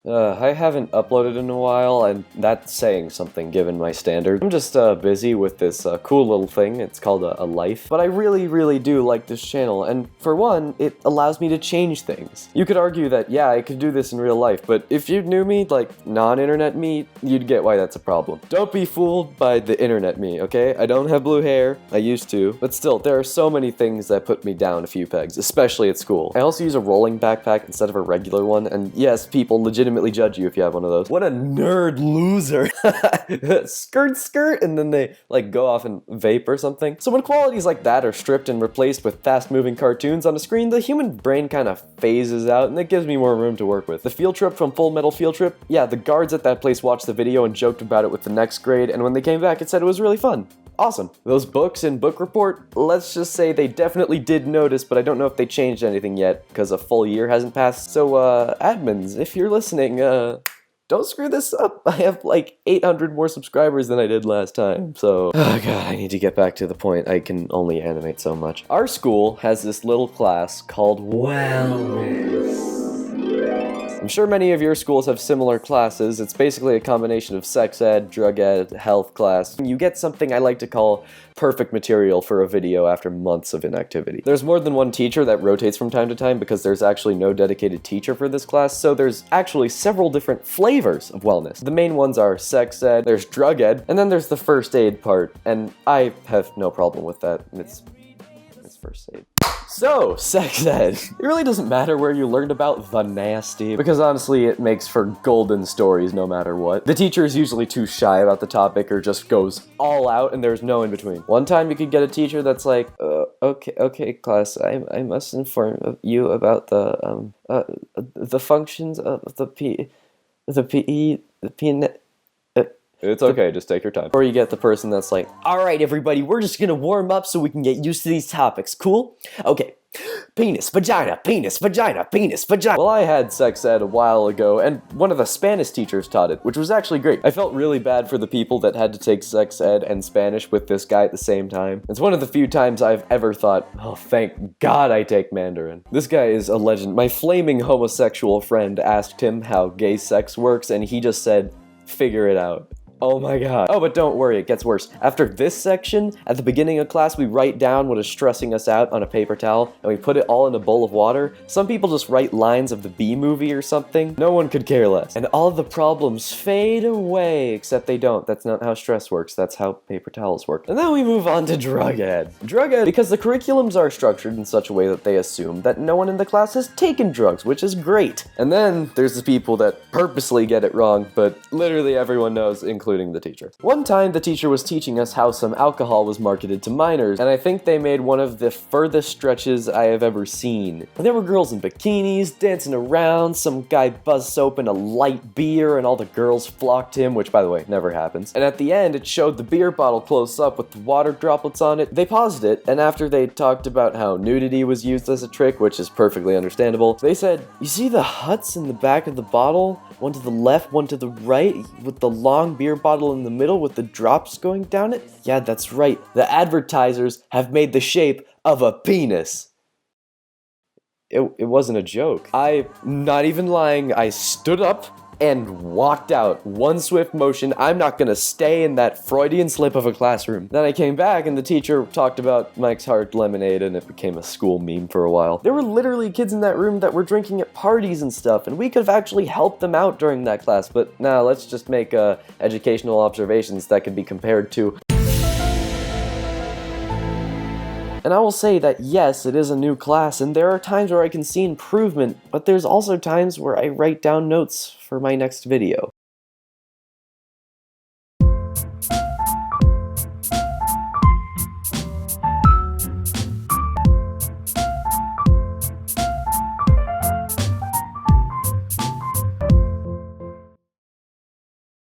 I haven't uploaded in a while, and that's saying something given my standard. I'm just busy with this cool little thing. It's called a life. But I really do like this channel, and for one, it allows me to change things. You could argue that, yeah, I could do this in real life, but if you knew me, like non-internet me, you'd get why that's a problem. Don't be fooled by the internet me, okay? I don't have blue hair. I used to. But still, there are so many things that put me down a few pegs, especially at school. I also use a rolling backpack instead of a regular one, and yes, people legitimately judge you if you have one of those. What a nerd loser. Skirt, and then they like go off and vape or something. So when qualities like that are stripped and replaced with fast-moving cartoons on a screen, the human brain kind of phases out, and it gives me more room to work with. The field trip from Full Metal Field Trip, yeah, the guards at that place watched the video and joked about it with the next grade, and when they came back, it said it was really fun. Awesome. Those books in Book Report, let's just say they definitely did notice, but I don't know if they changed anything yet, because a full year hasn't passed. So, admins, if you're listening, don't screw this up. I have like 800 more subscribers than I did last time, so... Oh god, I need to get back to the point. I can only animate so much. Our school has this little class called wellness. I'm sure many of your schools have similar classes. It's basically a combination of sex ed, drug ed, health class. You get something I like to call perfect material for a video after months of inactivity. There's more than one teacher that rotates from time to time because there's actually no dedicated teacher for this class, so there's actually several different flavors of wellness. The main ones are sex ed, there's drug ed, and then there's the first aid part, and I have no problem with that. It's first aid. So, sex ed. It really doesn't matter where you learned about the nasty, because honestly it makes for golden stories no matter what. The teacher is usually too shy about the topic or just goes all out and there's no in between. One time you could get a teacher that's like, okay class, I must inform you about the functions of the penis. It's okay, just take your time. Or you get the person that's like, alright everybody, we're just gonna warm up so we can get used to these topics, cool? Okay, penis, vagina, penis, vagina, penis, vagina. Well, I had sex ed a while ago, and one of the Spanish teachers taught it, which was actually great. I felt really bad for the people that had to take sex ed and Spanish with this guy at the same time. It's one of the few times I've ever thought, oh, thank God I take Mandarin. This guy is a legend. My flaming homosexual friend asked him how gay sex works, and he just said, figure it out. Oh my god. Oh, but don't worry, it gets worse. After this section, at the beginning of class, we write down what is stressing us out on a paper towel, and we put it all in a bowl of water. Some people just write lines of the B movie or something. No one could care less. And all the problems fade away, except they don't. That's not how stress works. That's how paper towels work. And then we move on to drug ed. Drug ed, because the curriculums are structured in such a way that they assume that no one in the class has taken drugs, which is great. And then there's the people that purposely get it wrong, but literally everyone knows, including the teacher. One time, the teacher was teaching us how some alcohol was marketed to minors, and I think they made one of the furthest stretches I have ever seen. And there were girls in bikinis, dancing around, some guy buzzed open a light beer, and all the girls flocked him, which, by the way, never happens. And at the end, it showed the beer bottle close up with the water droplets on it. They paused it, and after they talked about how nudity was used as a trick, which is perfectly understandable, they said, you see the huts in the back of the bottle? One to the left, one to the right, with the long beer bottle in the middle with the drops going down it? Yeah, that's right. The advertisers have made the shape of a penis. It wasn't a joke. I'm not even lying. I stood up and walked out. One swift motion. I'm not gonna stay in that Freudian slip of a classroom. Then I came back and the teacher talked about Mike's Hard Lemonade and it became a school meme for a while. There were literally kids in that room that were drinking at parties and stuff, and we could have actually helped them out during that class, but nah, let's just make educational observations that could be compared to. And I will say that yes, it is a new class, and there are times where I can see improvement, but there's also times where I write down notes for my next video.